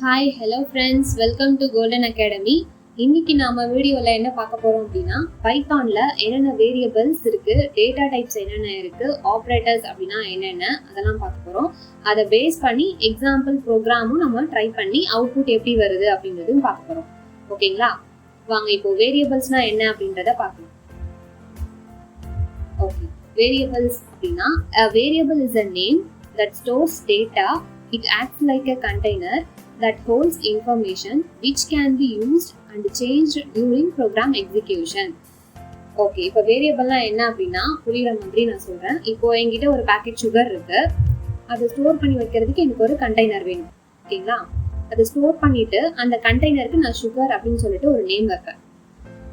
Hi hello friends, welcome to golden academy. இன்னைக்கு நாம வீடியோவில் என்ன பார்க்க போகிறோம் அப்படின்னா, பைத்தானில் என்னென்ன வேரியபிள்ஸ் இருக்குது, டேட்டா டைப்ஸ் என்னென்ன இருக்குது, ஆப்ரேட்டர்ஸ் அப்படின்னா என்னென்ன அதெல்லாம் பார்க்க போகிறோம். அதை பேஸ் பண்ணி எக்ஸாம்பிள் ப்ரோக்ராமும் நம்ம ட்ரை பண்ணி அவுட்புட் எப்படி வருது அப்படின்றதும் பார்க்க போகிறோம். ஓகேங்களா, வாங்க இப்போ வேரியபிள்ஸ்னால் என்ன அப்படின்றத பார்க்கலாம். ஓகே, வேரியபிள்ஸ் அப்படின்னா variable is a name that stores data. It acts like a container that holds information which can be used and changed during program execution. Okay, இப்போ வேரியபிள்னா என்ன அப்படின்னா புரியுற மாதிரி நான் சொல்கிறேன். இப்போ என்கிட்ட ஒரு பேக்கெட் சுகர் இருக்கு, அதை ஸ்டோர் பண்ணி வைக்கிறதுக்கு எனக்கு ஒரு கண்டெய்னர் வேணும். ஓகேங்களா, அதை ஸ்டோர் பண்ணிட்டு அந்த கண்டெய்னருக்கு நான் சுகர் அப்படின்னு சொல்லிட்டு ஒரு நேம் வைப்பேன்.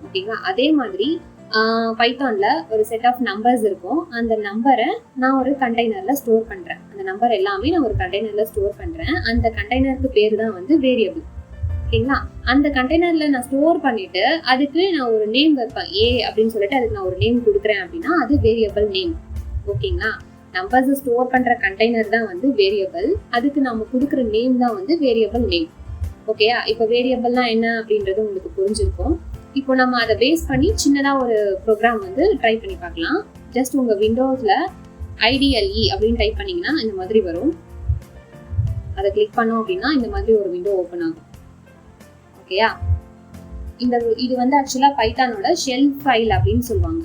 ஓகேங்களா, அதே மாதிரி பைத்தானில் ஒரு செட் ஆஃப் நம்பர்ஸ் இருக்கும். அந்த நம்பரை நான் ஒரு கண்டெய்னரில் ஸ்டோர் பண்ணுறேன். அந்த நம்பர் எல்லாமே நான் ஒரு கண்டெய்னரில் ஸ்டோர் பண்ணுறேன். அந்த கண்டெய்னருக்கு பேர் தான் வந்து வேரியபிள். ஓகேங்களா, அந்த கண்டெய்னரில் நான் ஸ்டோர் பண்ணிவிட்டு அதுக்கு நான் ஒரு நேம் வைப்பேன், ஏ அப்படின்னு சொல்லிட்டு அதுக்கு நான் ஒரு நேம் கொடுக்குறேன் அப்படின்னா அது வேரியபிள் நேம். ஓகேங்களா, நம்பர்ஸை ஸ்டோர் பண்ணுற கண்டெய்னர் தான் வந்து வேரியபிள், அதுக்கு நம்ம கொடுக்குற நேம் தான் வந்து வேரியபிள் நேம். ஓகேயா, இப்போ வேரியபிள்னா என்ன அப்படின்றது உங்களுக்கு புரிஞ்சிருக்கும். இப்போ நம்ம அதை பேஸ் பண்ணி சின்னதாக ஒரு ப்ரோக்ராம் வந்து ட்ரை பண்ணி பார்க்கலாம். ஜஸ்ட் உங்கள் விண்டோஸில் IDLE அப்படின்னு டைப் பண்ணிங்கன்னா இந்த மாதிரி வரும். அதை கிளிக் பண்ணோம் அப்படின்னா இந்த மாதிரி ஒரு விண்டோ ஓப்பன் ஆகும். ஓகேயா, இது வந்து ஆக்சுவலாக பைத்தானோட ஷெல் ஃபைல் அப்படின்னு சொல்லுவாங்க.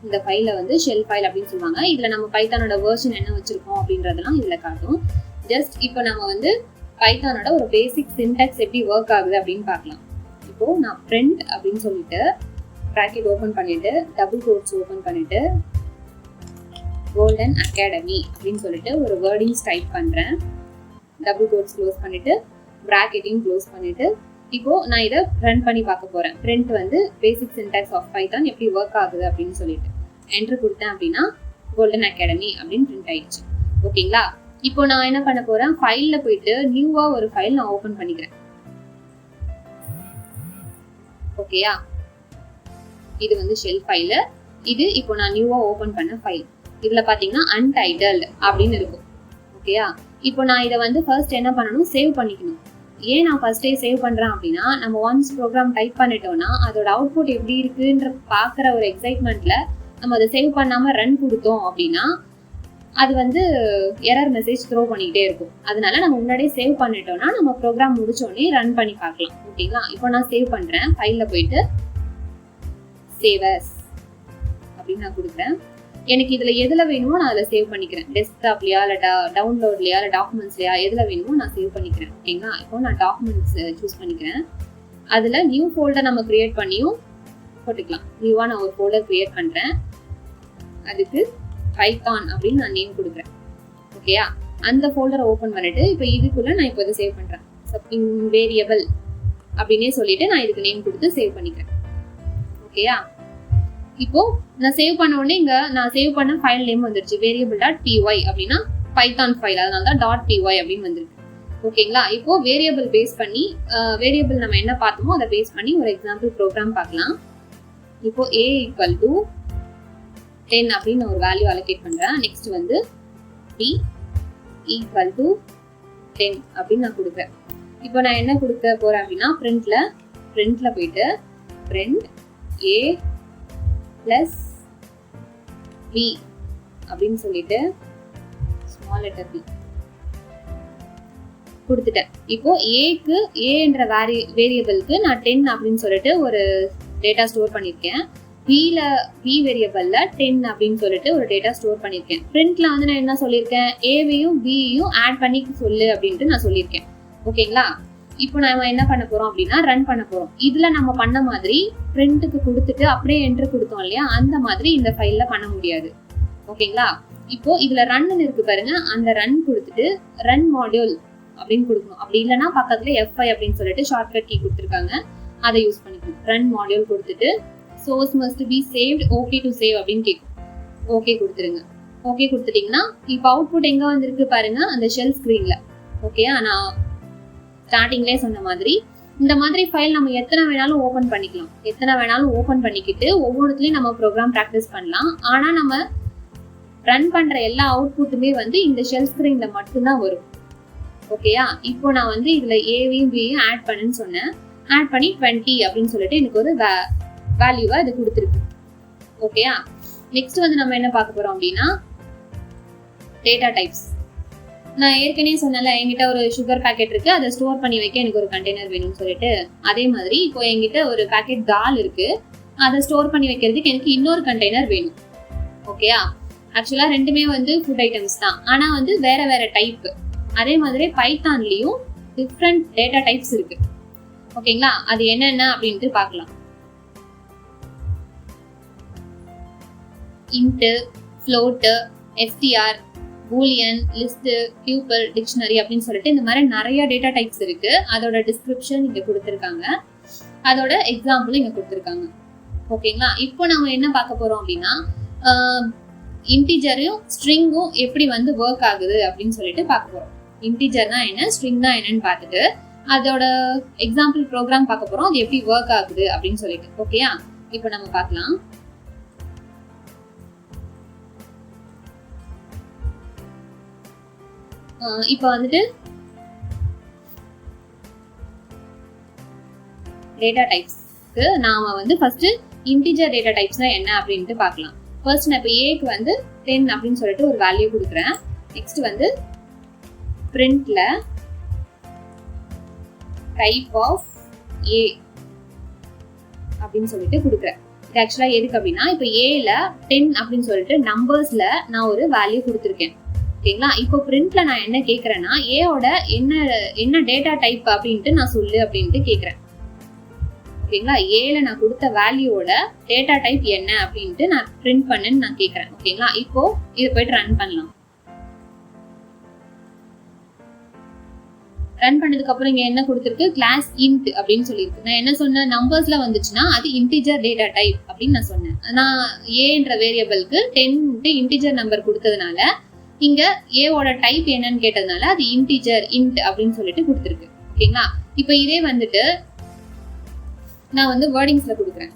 இந்த ஃபைலை வந்து ஷெல் ஃபைல் அப்படின்னு சொல்லுவாங்க. இதில் நம்ம பைத்தானோட வெர்ஷன் என்ன வச்சுருக்கோம் அப்படின்றதெல்லாம் இதில் காட்டும். ஜஸ்ட் இப்போ நம்ம வந்து பைத்தானோட ஒரு பேசிக் சின்டாக்ஸ் எப்படி ஒர்க் ஆகுது அப்படின்னு பார்க்கலாம். இப்போ நான் print அப்படின்னு சொல்லிட்டு bracket ஓபன் பண்ணிட்டு டபுள் கோட்ஸ் ஓபன் பண்ணிட்டு கோல்டன் அகாடமி அப்படின்னு சொல்லிட்டு ஒரு வேர்டிங்ஸ் டைப் பண்றேன். டபுள் கோட்ஸ் க்ளோஸ் பண்ணிட்டு பிராக்கெட்டையும் க்ளோஸ் பண்ணிட்டு இப்போ நான் இதை ரன் பண்ணி பார்க்க போறேன். print வந்து பேசிக் சின்டாக்ஸ் ஆஃப் பைத்தான் எப்படி ஒர்க் ஆகுது அப்படின்னு சொல்லிட்டு என்டர் கொடுத்தேன் அப்படின்னா கோல்டன் அகாடமி அப்படின்னு print ஆயிடுச்சு. ஓகேங்களா, இப்போ நான் என்ன பண்ண போறேன், ஃபைல்ல போயிட்டு நியூவா ஒரு ஃபைல் நான் ஓபன் பண்ணிக்கிறேன். ஓகேயா, இது வந்து ஷெல் ஃபைலு. இது இப்போ நான் நியூவா ஓபன் பண்ண ஃபைல். இதுல பாத்தீங்கன்னா அன்டைட்டில்டு அப்படின்னு இருக்கும். ஓகேயா, இப்போ நான் இதை வந்து ஃபர்ஸ்ட் என்ன பண்ணணும், சேவ் பண்ணிக்கணும். ஏன் நான் ஃபர்ஸ்டே சேவ் பண்றேன் அப்படின்னா, நம்ம ஒன்ஸ் ப்ரோக்ராம் டைப் பண்ணிட்டோம்னா அதோட அவுட்புட் எப்படி இருக்குன்ற பாக்குற ஒரு எக்ஸைட்மெண்ட்ல நம்ம அதை சேவ் பண்ணாம ரன் கொடுத்தோம் அப்படின்னா அது வந்து எரர் மெசேஜ் த்ரோ பண்ணிக்கிட்டே இருக்கும். அதனால நம்ம முன்னாடியே சேவ் பண்ணிட்டோம்னா நம்ம ப்ரோக்ராம் முடிச்சோடனே ரன் பண்ணி பார்க்கலாம். ஓகேங்களா, இப்போ நான் சேவ் பண்றேன். ஃபைல்ல போயிட்டு சேவ் அஸ் அப்படின்னு நான் கொடுக்குறேன். எனக்கு இதுல எதுல வேணுமோ நான் அதில் சேவ் பண்ணிக்கிறேன். டெஸ்க்டாப்லயா இல்லை டவுன்லோட்லயா இல்லை டாக்குமெண்ட்ஸ்லயா எதுல வேணுமோ நான் சேவ் பண்ணிக்கிறேன். ஓகேங்களா, இப்போ நான் டாக்குமெண்ட்ஸ் சூஸ் பண்ணிக்கிறேன். அதுல நியூ ஃபோல்டர் நம்ம கிரியேட் பண்ணியும் போட்டுக்கலாம். நியூவா நான் ஒரு ஃபோல்டர் கிரியேட் பண்றேன். அதுக்கு பைத்தான் அப்படின்னு நான் நேம் கொடுக்குறேன். ஓகேயா, அந்த ஃபோல்டரை ஓப்பன் பண்ணிட்டு இப்போ இதுக்குள்ள நான் இப்போ இதை சேவ் பண்றேன். வேரியபிள் அப்படின்னே சொல்லிட்டு நான் இதுக்கு நேம் கொடுத்து சேவ் பண்ணிக்கிறேன். ஓகேயா, இப்போ நான் சேவ் பண்ண உடனே இங்க நான் சேவ் பண்ண ஃபைல் நேம் வந்துருச்சு, variable.py அப்படின்னா பைத்தான் ஃபைல், அதனால தான் .py அப்படின்னு வந்திருக்கு. ஓகேங்களா, இப்போ வேரியபிள் பேஸ் பண்ணி வேரியபிள் நம்ம என்ன பார்த்தோமோ அதை பேஸ் பண்ணி ஒரு எக்ஸாம்பிள் ப்ரோக்ராம் பார்க்கலாம். இப்போ a = 10 அப்படின்னு ஒரு வேல்யூ அலோகேட் பண்றேன். நெக்ஸ்ட் வந்து b = 10 அப்படின்னு நான் கொடுக்குறேன். இப்போ நான் என்ன கொடுக்க போறேன் அப்படின்னா printல போயிட்டு print a plus b அப்படின்னு சொல்லிட்டு ஸ்மால் லெட்டர் b கொடுத்துட்டேன். இப்போ a என்ற வேரியபிளுக்கு நான் 10 அப்படின்னு சொல்லிட்டு ஒரு டேட்டா ஸ்டோர் பண்ணியிருக்கேன். b வேரியபிள்ல 10 அப்படின்னு சொல்லிட்டு ஒரு டேட்டா ஸ்டோர் பண்ணியிருக்கேன். பிரிண்ட்ல வந்து நான் என்ன சொல்லியிருக்கேன், ஏவையும் பியையும் ஆட் பண்ணி சொல்லு அப்படின்ட்டு நான் சொல்லியிருக்கேன். ஓகேங்களா, இப்போ நம்ம என்ன பண்ண போறோம் அப்படின்னா ரன் பண்ண போறோம். இதுல நம்ம பண்ண மாதிரி பிரிண்ட்டுக்கு கொடுத்துட்டு அப்படியே என்ட்ரு கொடுத்தோம் இல்லையா, அந்த மாதிரி இந்த ஃபைல்ல பண்ண முடியாது. ஓகேங்களா, இப்போ இதுல ரன்னு இருக்கு பாருங்க, அந்த ரன் கொடுத்துட்டு ரன் மாடியூல் அப்படின்னு கொடுக்கணும். அப்படி இல்லைன்னா பக்கத்துல F5 அப்படின்னு சொல்லிட்டு ஷார்ட்கட் கீ கொடுத்துருக்காங்க, அதை யூஸ் பண்ணிக்கணும். ரன் மாடியூல் கொடுத்துட்டு source must be saved, okay to save அப்படின்னு கேட்கும். ஓகே கொடுத்துருங்க. ஓகே கொடுத்துட்டீங்கன்னா இப்போ அவுட்புட் எங்க வந்திருக்கு பாருங்க, அந்த ஷெல் ஸ்கிரீன்ல. ஓகே, நான் ஸ்டார்டிங்லேயே சொன்ன மாதிரி இந்த மாதிரி ஃபைல் நம்ம எத்தனை வேணாலும் ஓபன் பண்ணிக்கலாம். எத்தனை வேணாலும் ஓபன் பண்ணிக்கிட்டு ஒவ்வொருத்துலயும் நம்ம ப்ரோக்ராம் ப்ராக்டிஸ் பண்ணலாம். ஆனா நம்ம ரன் பண்ற எல்லா அவுட்புட்டுமே வந்து இந்த ஷெல் ஸ்கிரீன்ல மட்டும்தான் வரும். ஓகேயா? இப்போ நான் வந்து இதுல ஏவையும் பியும் ஆட் பண்ணுன்னு சொன்னேன். ஆட் பண்ணி 20 அப்படின்னு சொல்லிட்டு எனக்கு ஒரு வேல்யூவா இது கொடுத்துருக்கு. ஓகேயா? நெக்ஸ்ட் வந்து நம்ம என்ன பார்க்க போறோம் அப்படின்னா டேட்டா டைப்ஸ். நான் ஏற்கனவே சொன்னல என்கிட்ட ஒரு சுகர் பேக்கெட் இருக்கு, அதை ஸ்டோர் பண்ணி வைக்க எனக்கு ஒரு கண்டெய்னர் வேணும்னு சொல்லிட்டு, அதே மாதிரி இப்போ என்கிட்ட ஒரு பேக்கெட் தால் இருக்கு, அதை ஸ்டோர் பண்ணி வைக்கிறதுக்கு எனக்கு இன்னொரு கண்டெய்னர் வேணும். ஓகேயா? ஆக்சுவலா ரெண்டுமே வந்து ஃபுட் ஐட்டம்ஸ் தான், ஆனா வந்து வேற வேற டைப். அதே மாதிரி பைத்தான்லயும் டிஃப்ரெண்ட் டேட்டா டைப்ஸ் இருக்கு. ஓகேங்களா? அது என்னென்ன அப்படின்ட்டு பார்க்கலாம். Int, float, str, Boolean, list, tuple, dictionary அப்படின்னு சொல்லிட்டு இந்த மாதிரி நிறைய டேட்டா டைப்ஸ் இருக்கு. அதோட டிஸ்கிரிப்ஷன் இங்க கொடுத்துருக்காங்க, அதோட எக்ஸாம்பிளும் இங்க கொடுத்துருக்காங்க. ஓகேங்களா? இப்போ நம்ம என்ன பார்க்க போறோம் அப்படின்னா இன்டிஜரும் ஸ்ட்ரிங்கும் எப்படி வந்து ஒர்க் ஆகுது அப்படின்னு சொல்லிட்டு பார்க்க போறோம். இன்டிஜர்னா என்ன, ஸ்ட்ரிங்னா என்னன்னு பார்த்துட்டு அதோட எக்ஸாம்பிள் ப்ரோக்ராம் பார்க்க போறோம், அது எப்படி ஒர்க் ஆகுது அப்படின்னு சொல்லிட்டு. ஓகேயா? இப்போ நம்ம பார்க்கலாம். இப்போ வந்துட்டு டேட்டா டைப்ஸ்க்கு நாம வந்து ஃபர்ஸ்ட் இன்டிஜர் டேட்டா டைப்ஸ்னா என்ன அப்படின்ட்டு பார்க்கலாம். ஃபர்ஸ்ட் நான் இப்போ ஏக்கு வந்து 10 அப்படின்னு சொல்லிட்டு ஒரு வேல்யூ கொடுக்குறேன். நெக்ஸ்ட் வந்து பிரிண்ட்ல டைப் ஆஃப் ஏ அப்படின்னு சொல்லிட்டு கொடுக்குறேன். இது ஆக்சுவலா எதுக்கு அப்படின்னா இப்போ ஏல 10 அப்படின்னு சொல்லிட்டு நம்பர்ஸ்ல நான் ஒரு வேல்யூ கொடுத்துருக்கேன். ஓகேங்களா? இப்போ பிரிண்ட்ல நான் என்ன கேட்கறேன்னா ஏயோட என்ன டேட்டா டைப் அப்படின்ட்டு நான் சொல்லு அப்படின்ட்டு கேட்கறேன். ஓகேங்களா? ஏல நான் கொடுத்த வேல்யூவோட டேட்டா டைப் என்ன அப்படின்ட்டு நான் பிரிண்ட் பண்ணுன்னு நான் கேட்கறேன். ஓகேங்களா? இப்போ இதை போயிட்டு ரன் பண்ணலாம். ரன் பண்ணதுக்கு அப்புறம் இங்க என்ன கொடுத்துருக்கு, கிளாஸ் இன்ட் அப்படின்னு சொல்லியிருக்கு. நான் என்ன சொன்னேன், நம்பர்ஸ்ல வந்துச்சுன்னா அது இன்டிஜர் டேட்டா டைப் அப்படின்னு நான் சொன்னேன். நான் ஏன்ற வேரியபிளுக்கு 10 இன்டிஜர் நம்பர் கொடுத்ததுனால இங்க ஏவோட டைப் என்னன்னு கேட்டதுனால அது இன்டிஜர் இன்ட் அப்படின்னு சொல்லிட்டு கொடுத்துருக்கு. ஓகேங்களா? இப்போ இதே வந்துட்டு நான் வந்து வேர்டிங்ஸ்ல கொடுக்குறேன்.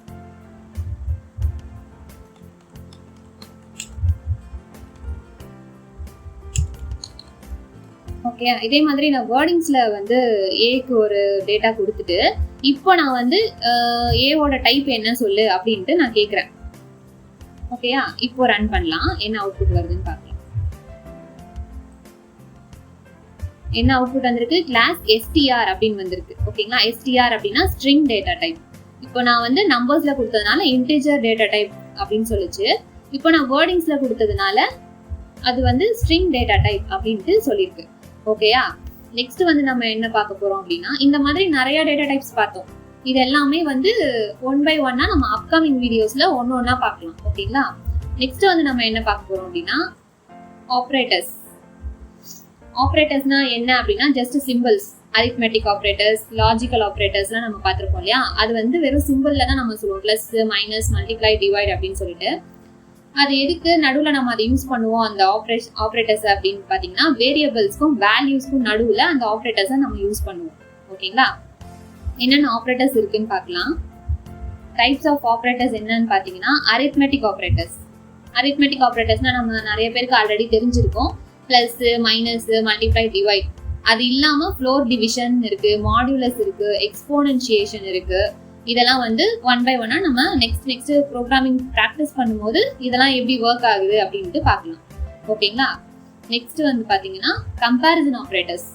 ஓகே, இதே மாதிரி நான் வேர்டிங்ஸ்ல வந்து ஏக்கு ஒரு டேட்டா கொடுத்துட்டு இப்போ நான் வந்து ஏவோட டைப் என்ன சொல்லு அப்படின்ட்டு நான் கேட்குறேன். ஓகேயா? இப்போ ரன் பண்ணலாம், என்ன அவுட்புட் வருதுன்னு பார்க்கலாம். என்ன அவுட்புட் வந்திருக்கு, கிளாஸ் str அப்படின்னு வந்திருக்கு. ஓகேங்களா? str அப்படின்னா ஸ்ட்ரிங் டேட்டா டைப். இப்போ நான் வந்து நம்பர்ஸ்ல கொடுத்ததுனால இன்டிஜர் டேட்டா டைப் அப்படின்னு சொல்லிச்சு. இப்போ நான் வேர்டிங்ஸ்ல கொடுத்ததுனால அது வந்து ஸ்ட்ரிங் டேட்டா டைப் அப்படின்ட்டு சொல்லியிருக்கு. ஓகேயா? நெக்ஸ்ட் வந்து நம்ம என்ன பார்க்க போறோம் அப்படின்னா இந்த மாதிரி நிறைய டேட்டா டைப்ஸ் பார்த்தோம். இது எல்லாமே வந்து ஒன் பை ஒன்னா நம்ம அப்கமிங் வீடியோஸ்ல ஒன்னா பார்க்கலாம். ஓகேங்களா? நெக்ஸ்ட் வந்து நம்ம என்ன பார்க்க போறோம் அப்படின்னா ஆப்ரேட்டர்ஸ். ஆப்ரேட்டர்ஸ்னா என்ன அப்படின்னா just symbols. Arithmetic operators, logical ஆப்ரேட்டர்ஸ்லாம் நம்ம பார்த்துருப்போம் இல்லையா? அது வந்து வெறும் சிம்பிள்ல தான் நம்ம சொல்லுவோம், பிளஸ், மைனஸ், மல்டிப்ளை, டிவைட் அப்படின்னு சொல்லிட்டு. அது எதுக்கு நடுவில் நம்ம அதை யூஸ் பண்ணுவோம் அந்த ஆப்ரேட்டர்ஸ் அப்படின்னு பார்த்தீங்கன்னா வேரியபிள்ஸ்க்கும் வேல்யூஸ்க்கும் நடுவில் அந்த ஆப்ரேட்டர்ஸை நம்ம யூஸ் பண்ணுவோம். ஓகேங்களா? என்னென்ன ஆப்ரேட்டர்ஸ் இருக்குன்னு பார்க்கலாம். டைப்ஸ் ஆஃப் ஆப்ரேட்டர்ஸ் என்னன்னு பார்த்தீங்கன்னா அரித்மெட்டிக் ஆப்ரேட்டர்ஸ். அரித்மெட்டிக் ஆப்ரேட்டர்ஸ்னா நம்ம நிறைய பேருக்கு ஆல்ரெடி தெரிஞ்சிருக்கோம். Plus, minus, multiply, divide. அது இல்லாமல் ஃப்ளோர் டிவிஷன் இருக்கு, மாடுலஸ் இருக்கு, எக்ஸ்போனன்ஷியேஷன் இருக்கு. இதெல்லாம் வந்து ஒன் பை ஒன்னா நம்ம நெக்ஸ்ட் ப்ரோக்ராமிங் ப்ராக்டிஸ் பண்ணும்போது இதெல்லாம் எப்படி ஒர்க் ஆகுது அப்படின்ட்டு பார்க்கலாம். ஓகேங்களா? நெக்ஸ்ட் வந்து பார்த்தீங்கன்னா கம்பேரிசன் ஆப்ரேட்டர்ஸ்.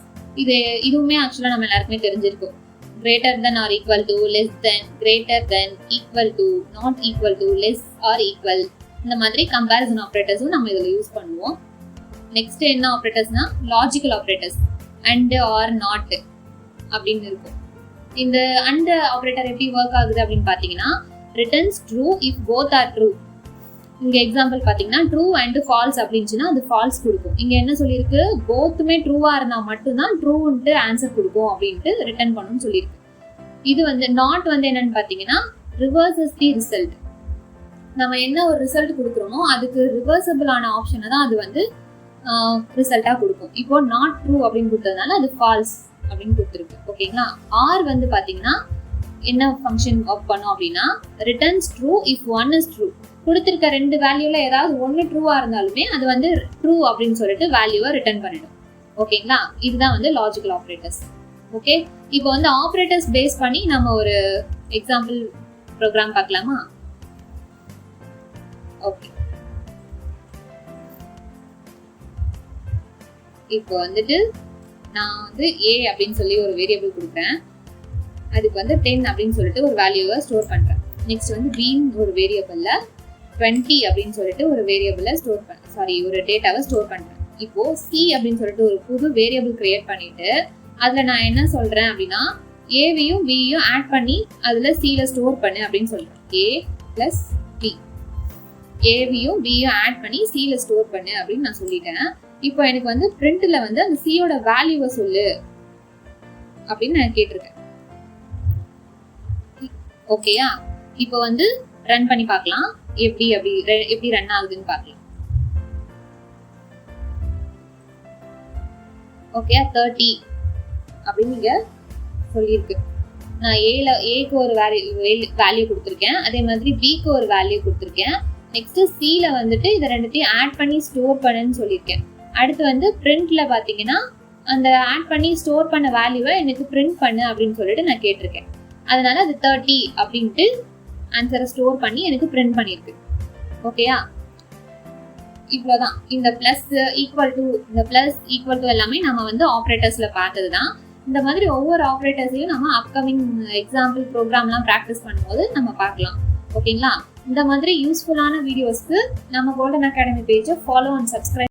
இதுவுமே ஆக்சுவலாக நம்ம எல்லாருக்குமே தெரிஞ்சிருக்கும். Greater than or equal to, less than, greater than, equal to, not equal to, less or equal. இந்த மாதிரி கம்பேரிசன் ஆப்ரேட்டர்ஸும் நம்ம இதில் யூஸ் பண்ணுவோம். நெக்ஸ்ட் என்ன ஆப்ரேட்டர்ஸ்னா logical operators. And, or, not அப்படின்னு இருக்கும். இந்த அண்ட் ஆப்ரேட்டர் எப்படி ஒர்க் ஆகுது அப்படின்னு பார்த்தீங்கன்னா returns true if both are true. இங்க எக்ஸாம்பிள் பார்த்தீங்கன்னா ட்ரூ அண்ட் ஃபால்ஸ் அப்படின்னுச்சுன்னா அது ஃபால்ஸ் கொடுக்கும். இங்க என்ன சொல்லியிருக்கு, போத்துமே ட்ரூவா இருந்தா மட்டும்தான் ட்ரூன்ட்டு ஆன்சர் கொடுக்கும் அப்படின்ட்டு ரிட்டர்ன் பண்ணணும்னு சொல்லியிருக்கு. இது வந்து நாட் வந்து என்னன்னு பார்த்தீங்கன்னா ரிவர்சஸ் தி ரிசல்ட். நம்ம என்ன ஒரு ரிசல்ட் கொடுக்குறோமோ அதுக்கு ரிவர்சபிளான ஆப்ஷனை தான் அது வந்து ரிசல்ட்டா கொடுக்கும். இப்போ நாட் ட்ரூ அப்படின்னு கொடுத்ததுனால அது ஃபால்ஸ் அப்படின்னு கொடுத்துருக்கு. ஓகேங்களா? ஆர் வந்து பாத்தீங்கன்னா என்ன ஃபங்க்ஷன் ஒர்க் பண்ணும் அப்படின்னா returns true if one is true. கொடுத்துருக்க ரெண்டு வேல்யூல ஏதாவது ஒன்று ட்ரூவா இருந்தாலுமே அது வந்து ட்ரூ அப்படின்னு சொல்லிட்டு வேல்யூவை ரிட்டர்ன் பண்ணிடும். ஓகேங்களா? இதுதான் வந்து லாஜிக்கல் ஆப்ரேட்டர்ஸ். ஓகே, இப்போ வந்து ஆப்ரேட்டர்ஸ் பேஸ் பண்ணி நம்ம ஒரு எக்ஸாம்பிள் ப்ரோக்ராம் பார்க்கலாமா? ஓகே, இப்போ வந்துட்டு நான் வந்து a அப்படின்னு சொல்லி ஒரு வேரியபிள் கொடுக்குறேன். அதுக்கு வந்து 10 அப்படின்னு சொல்லிட்டு ஒரு வேல்யூவை ஸ்டோர் பண்றேன். நெக்ஸ்ட் வந்து b ஒரு வேரியபிள்ல 20 அப்படின்னு சொல்லிட்டு ஒரு வேரியபிளை ஒரு டேட்டாவை ஸ்டோர் பண்றேன். இப்போ c அப்படின்னு சொல்லிட்டு ஒரு புது வேரியபிள் கிரியேட் பண்ணிட்டு அதுல நான் என்ன சொல்றேன் அப்படின்னா ஏவையும் பியும் ஆட் பண்ணி அதுல cல ஸ்டோர் பண்ணு அப்படின்னு சொல்றேன். a plus b ஏவையும் பியும் ஆட் பண்ணி cல ஸ்டோர் பண்ணு அப்படின்னு நான் சொல்லிட்டேன். இப்போ எனக்கு வந்து பிரிண்ட்ல வந்து அந்த cயோட வேல்யூவை சொல்லு அப்படின்னு நான் கேட்டிருக்கேன். ஓகேயா? இப்போ வந்து ரன் பண்ணி பார்க்கலாம் எப்படி ரன் ஆகுதுன்னு பார்க்கலாம். ஓகே, 30 அப்படின்னு நீங்க சொல்லியிருக்கு. நான் ஏக்கு ஒரு வேல்யூ கொடுத்துருக்கேன், அதே மாதிரி பிக்கு ஒரு வேல்யூ கொடுத்துருக்கேன். நெக்ஸ்ட் சில வந்துட்டு இதை ரெண்டுத்தையும் ஆட் பண்ணி ஸ்டோர் பண்ணுன்னு சொல்லியிருக்கேன். அடுத்து வந்து பிரிண்ட்ல பாத்தீங்கன்னா அந்த ஆட் பண்ணி ஸ்டோர் பண்ண வேல்யூவை எனக்கு பிரிண்ட் பண்ணு அப்படின்னு சொல்லிட்டு நான் கேட்டிருக்கேன். அதனால அது 30 அப்படின்ட்டு ஆன்சரை ஸ்டோர் பண்ணி எனக்கு பிரிண்ட் பண்ணியிருக்கு. ஓகேயா? இவ்வளோதான். இந்த பிளஸ் ஈக்குவல் டு எல்லாமே நம்ம வந்து ஆப்ரேட்டர்ஸ்ல பார்த்தது தான். இந்த மாதிரி ஒவ்வொரு ஆப்ரேட்டர்ஸையும் நம்ம அப்கமிங் எக்ஸாம்பிள் ப்ரோக்ராம்லாம் ப்ராக்டிஸ் பண்ணும்போது நம்ம பார்க்கலாம். ஓகேங்களா? இந்த மாதிரி யூஸ்ஃபுல்லான வீடியோஸ்க்கு நம்ம கோல்டன் அகாடமி பேஜை ஃபாலோ அண்ட் சப்ஸ்கிரைப்